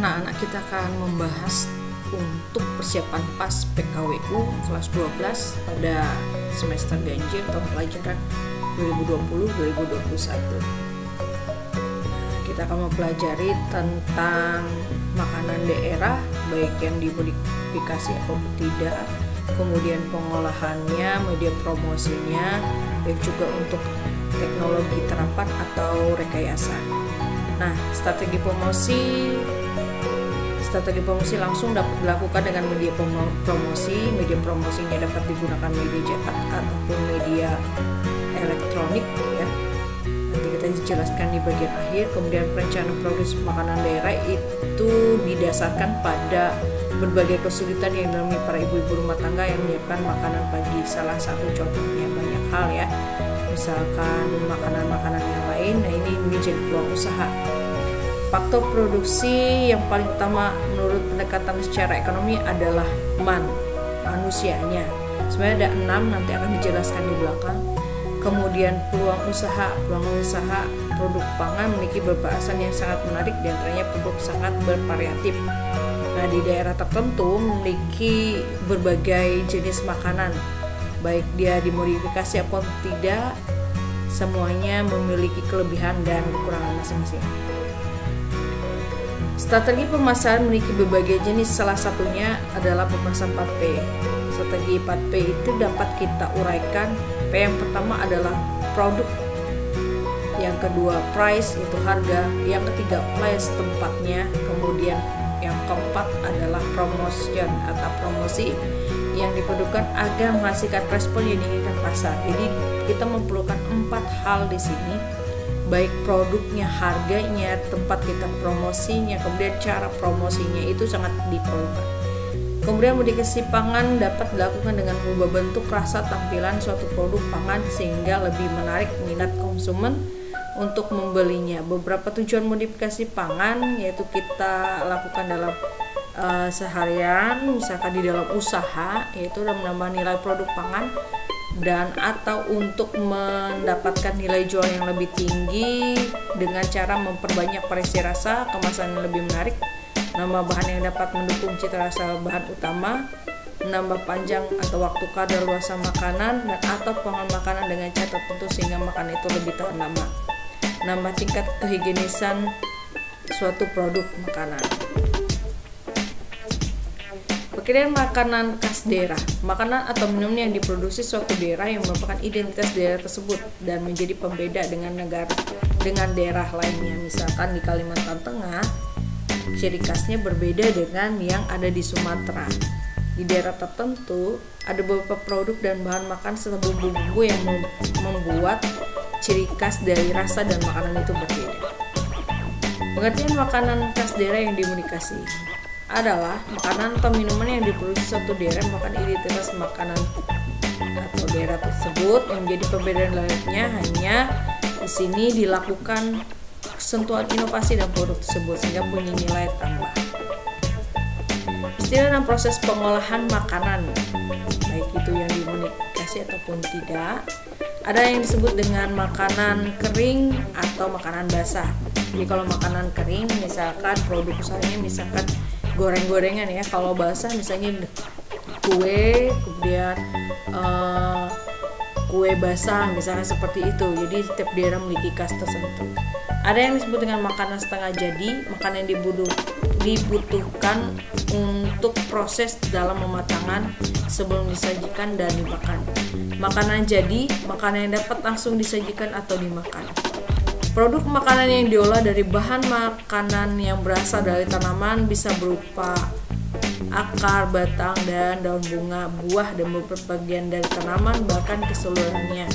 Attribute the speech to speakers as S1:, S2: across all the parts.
S1: anak-anak, kita akan membahas untuk persiapan PAS PKWU kelas 12 pada semester ganjil tahun pelajaran 2020-2021. Kita akan mempelajari tentang makanan daerah, baik yang dimodifikasi ataupun tidak, kemudian pengolahannya, media promosinya, dan juga untuk teknologi terapan atau rekayasa. Nah, strategi promosi langsung dapat dilakukan dengan media promosi. Media promosinya dapat digunakan media cetak ataupun media elektronik ya. Nanti kita jelaskan di bagian akhir. Kemudian perencanaan produksi makanan daerah itu didasarkan pada berbagai kesulitan yang dialami para ibu-ibu rumah tangga yang menyiapkan makanan pagi. Salah satu contohnya banyak hal ya, misalkan makanan-makanan yang lain. Nah, ini menjadi peluang usaha. Faktor produksi yang paling utama menurut pendekatan secara ekonomi adalah manusianya. Sebenarnya ada 6, nanti akan dijelaskan di belakang. Kemudian peluang usaha produk pangan memiliki berbahasan yang sangat menarik, diantaranya produk sangat bervariatif. Nah, di daerah tertentu memiliki berbagai jenis makanan, baik dia dimodifikasi atau tidak, semuanya memiliki kelebihan dan kekurangan masing-masing. Strategi pemasaran memiliki berbagai jenis, salah satunya adalah pemasaran 4P. Strategi 4P itu dapat kita uraikan. P yang pertama adalah produk, yang kedua price itu harga, yang ketiga place tempatnya, kemudian yang keempat adalah promotion atau promosi yang diperlukan agar menghasilkan respon yang diinginkan pasar. Jadi kita memerlukan 4 hal di sini, baik produknya, harganya, tempat kita promosinya, kemudian cara promosinya itu sangat diperlukan. Kemudian modifikasi pangan dapat dilakukan dengan mengubah bentuk, rasa, tampilan suatu produk pangan sehingga lebih menarik minat konsumen untuk membelinya. Beberapa tujuan modifikasi pangan yaitu kita lakukan dalam seharian, misalkan di dalam usaha, yaitu menambah nilai produk pangan dan atau untuk mendapatkan nilai jual yang lebih tinggi dengan cara memperbanyak variasi rasa, kemasan yang lebih menarik, nambah bahan yang dapat mendukung cita rasa bahan utama, menambah panjang atau waktu kadaluarsa makanan, dan atau pengolahan makanan dengan cara tertentu sehingga makanan itu lebih tahan lama, nambah tingkat kehigienisan suatu produk makanan. Kemudian makanan khas daerah, makanan atau minum yang diproduksi suatu daerah yang merupakan identitas daerah tersebut dan menjadi pembeda dengan daerah lainnya. Misalkan di Kalimantan Tengah, ciri khasnya berbeda dengan yang ada di Sumatera. Di daerah tertentu ada beberapa produk dan bahan makan serta bumbu-bumbu yang membuat ciri khas dari rasa dan makanan itu berbeda. Pengertian makanan khas daerah yang dimodifikasi adalah makanan atau minuman yang diproduksi suatu daerah merupakan identitas makanan atau daerah tersebut yang menjadi perbedaan lainnya. Hanya di sini dilakukan sentuhan inovasi dan produk tersebut sehingga punya nilai tambah. Istilah dan proses pengolahan makanan, baik itu yang dimodifikasi ataupun tidak, ada yang disebut dengan makanan kering atau makanan basah. Jadi kalau makanan kering, misalkan produk usahanya misalkan goreng-gorengan ya. Kalau basah misalnya kue, kemudian kue basah misalnya seperti itu. Jadi setiap daerah memiliki khas tertentu. Ada yang disebut dengan makanan setengah jadi, makanan yang dibutuhkan untuk proses dalam pematangan sebelum disajikan dan dimakan. Makanan jadi, makanan yang dapat langsung disajikan atau dimakan. Produk makanan yang diolah dari bahan makanan yang berasal dari tanaman bisa berupa akar, batang, dan daun bunga, buah, dan beberapa bagian dari tanaman, bahkan keseluruhannya.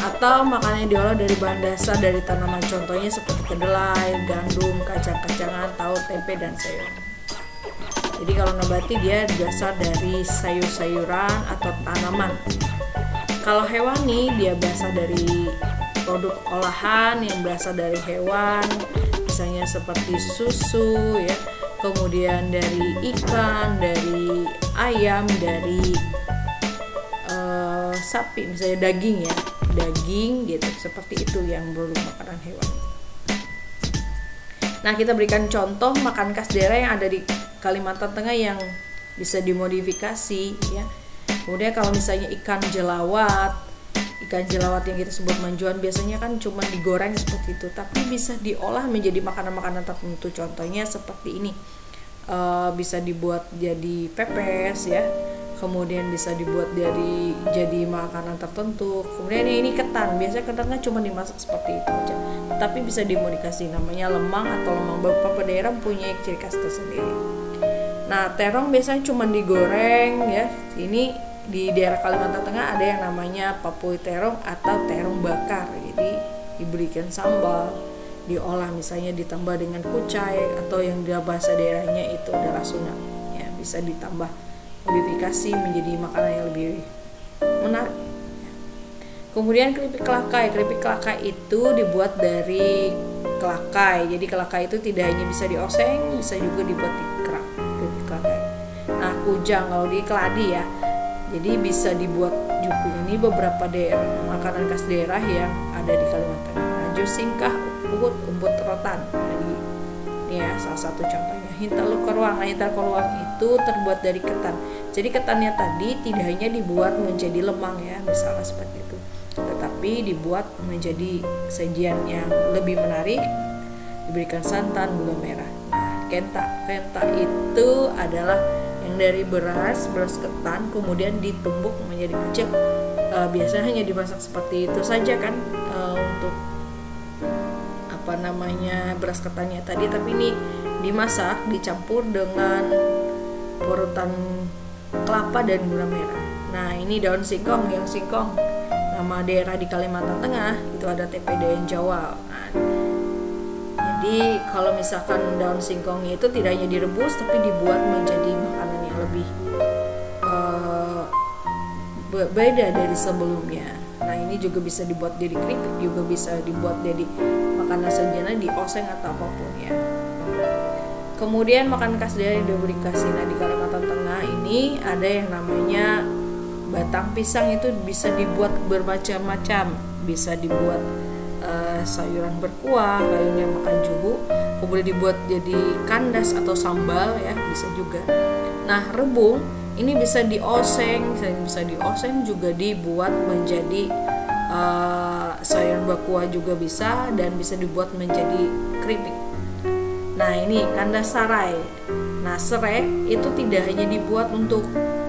S1: Atau makanan yang diolah dari bahan dasar dari tanaman, contohnya seperti kedelai, gandum, kacang-kacangan, tahu, tempe, dan sayur. Jadi kalau nabati dia berasal dari sayur-sayuran atau tanaman. Kalau hewani dia berasal dari produk olahan yang berasal dari hewan, misalnya seperti susu ya, kemudian dari ikan, dari ayam, dari sapi, misalnya daging ya, daging gitu, seperti itu yang produk makanan hewan. Nah, kita berikan contoh makan khas daerah yang ada di Kalimantan Tengah yang bisa dimodifikasi ya. Kemudian kalau misalnya ikan jelawat yang kita sebut manjuan biasanya kan cuma digoreng seperti itu, tapi bisa diolah menjadi makanan-makanan tertentu. Contohnya seperti ini, bisa dibuat jadi pepes ya, kemudian bisa dibuat jadi makanan tertentu. Kemudian ini ketan, biasanya ketan kan cuma dimasak seperti itu aja, tapi bisa dimodifikasi namanya lemang atau lemang. Beberapa daerah punya ciri khas tersendiri. Nah, terong biasanya cuma digoreng ya. Ini di daerah Kalimantan Tengah ada yang namanya papui terong atau terong bakar. Jadi diberikan sambal, diolah misalnya ditambah dengan kucai atau yang di bahasa daerahnya itu adalah sunak. Ya, bisa ditambah modifikasi menjadi makanan yang lebih menarik. Kemudian keripik kelakai itu dibuat dari kelakai. Jadi kelakai itu tidak hanya bisa dioseng, bisa juga dibuat dikerak. Keripik kelakai. Nah, kujang kalau di keladi ya, jadi bisa dibuat juku. Ini beberapa daerah makanan khas daerah yang ada di Kalimantan. Nah, jus singkah, umput rotan. Jadi ini ya salah satu contohnya. Hintalu keruang. Nah, hintalu keruang itu terbuat dari ketan. Jadi ketannya tadi tidak hanya dibuat menjadi lemang ya, misalnya seperti itu, tetapi dibuat menjadi sajian yang lebih menarik, diberikan santan, gula merah. Nah, kenta itu adalah yang dari beras ketan kemudian ditumbuk menjadi kecil. Biasanya hanya dimasak seperti itu saja kan, untuk beras ketannya tadi, tapi ini dimasak dicampur dengan parutan kelapa dan gula merah. Nah, ini daun singkong, nama daerah di Kalimantan Tengah itu ada TPDN Jawa. Nah, jadi kalau misalkan daun singkongnya itu tidak hanya direbus tapi dibuat menjadi makanan yang lebih beda dari sebelumnya. Nah, ini juga bisa dibuat jadi keripik, juga bisa dibuat jadi makanan sajian dioseng atau apapun ya. Kemudian makan khas daerah diberikan. Nah, di Kalimantan Tengah ini ada yang namanya batang pisang, itu bisa dibuat bermacam-macam. Bisa dibuat sayuran berkuah, lainnya makan juhu, kemudian dibuat jadi kandas atau sambal ya, bisa juga. Nah, rebung ini bisa dioseng juga dibuat menjadi sayuran berkuah juga bisa, dan bisa dibuat menjadi keripik. Nah, ini kandas sarai. Nah, serai itu tidak hanya dibuat untuk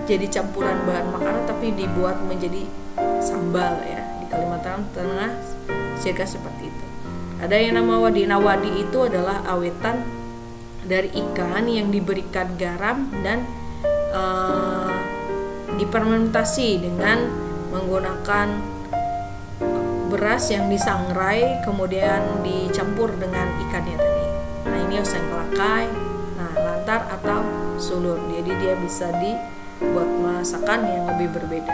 S1: jadi campuran bahan makanan, tapi dibuat menjadi sambal ya. Di Kalimantan Tengah circa seperti itu. Ada yang nama wadi. Nah, wadi itu adalah awetan dari ikan yang diberikan garam dan difermentasi dengan menggunakan beras yang disangrai kemudian dicampur dengan ikannya tadi. Nah, ini oseng kelakai, lantar atau sulur. Jadi dia bisa dibuat masakan yang lebih berbeda.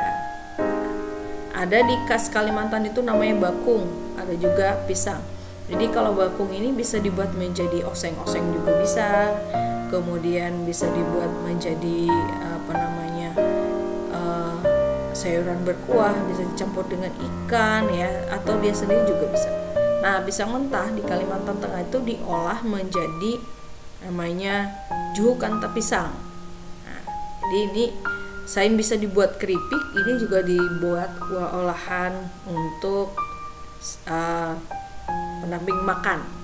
S1: Ada di khas Kalimantan itu namanya bakung, ada juga pisang. Jadi kalau bakung ini bisa dibuat menjadi oseng-oseng juga bisa. Kemudian bisa dibuat menjadi sayuran berkuah, bisa dicampur dengan ikan ya, atau dia sendiri juga bisa. Nah, pisang mentah di Kalimantan Tengah itu diolah menjadi namanya juhu kanta pisang. Nah, jadi ini selain bisa dibuat keripik, ini juga dibuat olahan untuk pendamping makan.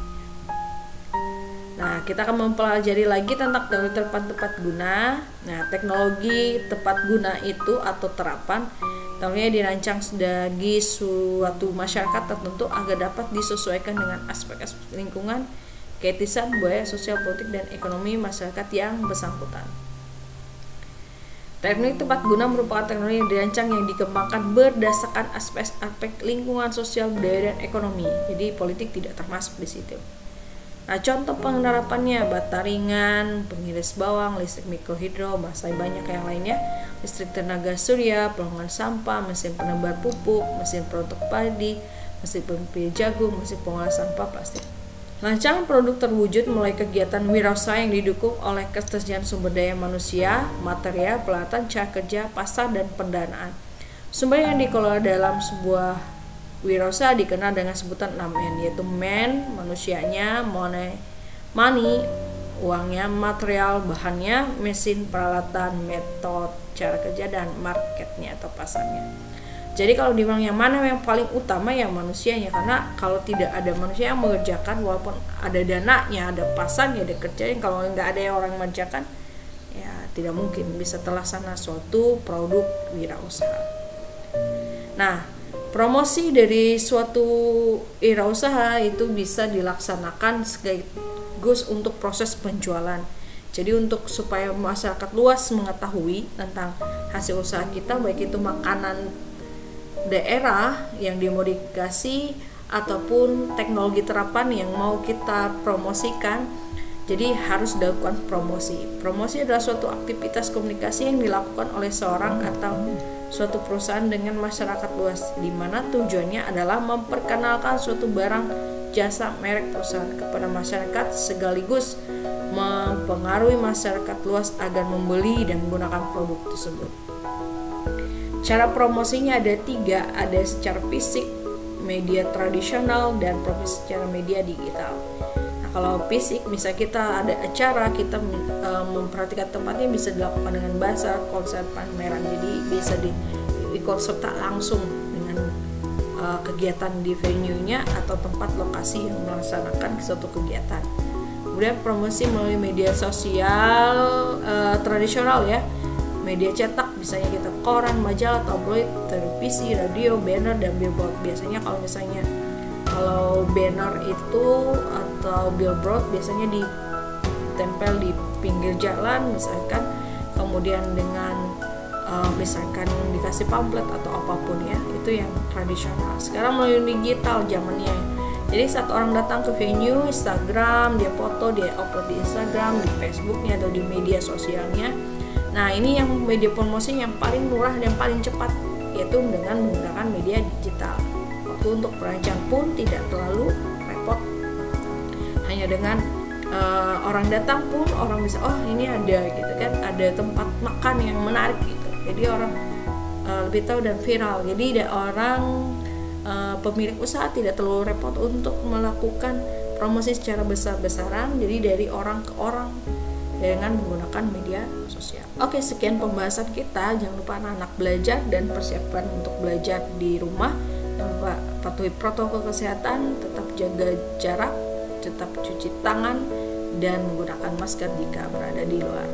S1: Nah, kita akan mempelajari lagi tentang teknologi tepat guna. Nah, teknologi tepat guna itu atau terapan tentunya dirancang sebagai suatu masyarakat tertentu agar dapat disesuaikan dengan aspek-aspek lingkungan, keetisan, budaya, sosial, politik, dan ekonomi masyarakat yang bersangkutan. Teknologi tepat guna merupakan teknologi yang dirancang yang dikembangkan berdasarkan aspek-aspek lingkungan, sosial, budaya, dan ekonomi. Jadi politik tidak termasuk di situ. Nah, contoh penerapannya bata ringan, pengiris bawang, listrik mikrohidro, masih banyak yang lainnya, listrik tenaga surya, pengolahan sampah, mesin penebar pupuk, mesin produk padi, mesin pempil jagung, mesin pengolahan sampah plastik. Rancangan produk terwujud mulai kegiatan wirausaha yang didukung oleh ketersediaan sumber daya manusia, material, peralatan, cara kerja, pasar, dan pendanaan. Sumber yang dikelola dalam sebuah wirausaha dikenal dengan sebutan 6M, yaitu man, manusianya, money, uangnya, material, bahannya, mesin, peralatan, metode, cara kerja, dan marketnya atau pasarnya. Jadi kalau dibilang yang mana yang paling utama, yang manusianya, karena kalau tidak ada manusia yang mengerjakan, walaupun ada dananya, ada pasarnya, ada kerjanya, kalau nggak ada yang orang mengerjakan, ya tidak mungkin bisa terlaksana suatu produk wirausaha. Nah, promosi dari suatu wirausaha itu bisa dilaksanakan sekaligus untuk proses penjualan. Jadi untuk supaya masyarakat luas mengetahui tentang hasil usaha kita, baik itu makanan daerah yang dimodifikasi ataupun teknologi terapan yang mau kita promosikan, jadi harus dilakukan promosi. Promosi adalah suatu aktivitas komunikasi yang dilakukan oleh seorang atau suatu perusahaan dengan masyarakat luas, di mana tujuannya adalah memperkenalkan suatu barang, jasa, merek perusahaan kepada masyarakat, sekaligus mempengaruhi masyarakat luas agar membeli dan menggunakan produk tersebut. Cara promosinya ada 3, ada secara fisik, media tradisional, dan promosi secara media digital. Nah, kalau fisik, misalnya kita ada acara, kita memperhatikan tempatnya bisa dilakukan dengan bazar, konser, pameran, jadi bisa diikut serta langsung dengan kegiatan di venue-nya atau tempat lokasi yang melaksanakan suatu kegiatan. Kemudian promosi melalui media sosial tradisional ya, media cetak, misalnya kita koran, majalah, tabloid, televisi, radio, banner, dan billboard. Biasanya kalau banner itu atau billboard biasanya ditempel di pinggir jalan misalkan, kemudian dengan misalkan dikasih pamflet atau apapun ya, itu yang tradisional. Sekarang melalui digital zamannya, jadi saat orang datang ke venue, Instagram, dia foto, dia upload di Instagram, di Facebooknya atau di media sosialnya. Nah, ini yang media promosi yang paling murah dan paling cepat, yaitu dengan menggunakan media digital. Waktu untuk perancang pun tidak terlalu repot. Hanya dengan orang datang pun orang bisa, oh ini ada gitu kan, ada tempat makan yang menarik gitu. Jadi orang lebih tahu dan viral. Jadi orang pemilik usaha tidak terlalu repot untuk melakukan promosi secara besar-besaran. Jadi dari orang ke orang dengan menggunakan media sosial. Oke, sekian pembahasan kita. Jangan lupa anak-anak belajar dan persiapan untuk belajar di rumah. Jangan lupa patuhi protokol kesehatan, tetap jaga jarak, tetap cuci tangan, dan menggunakan masker jika berada di luar.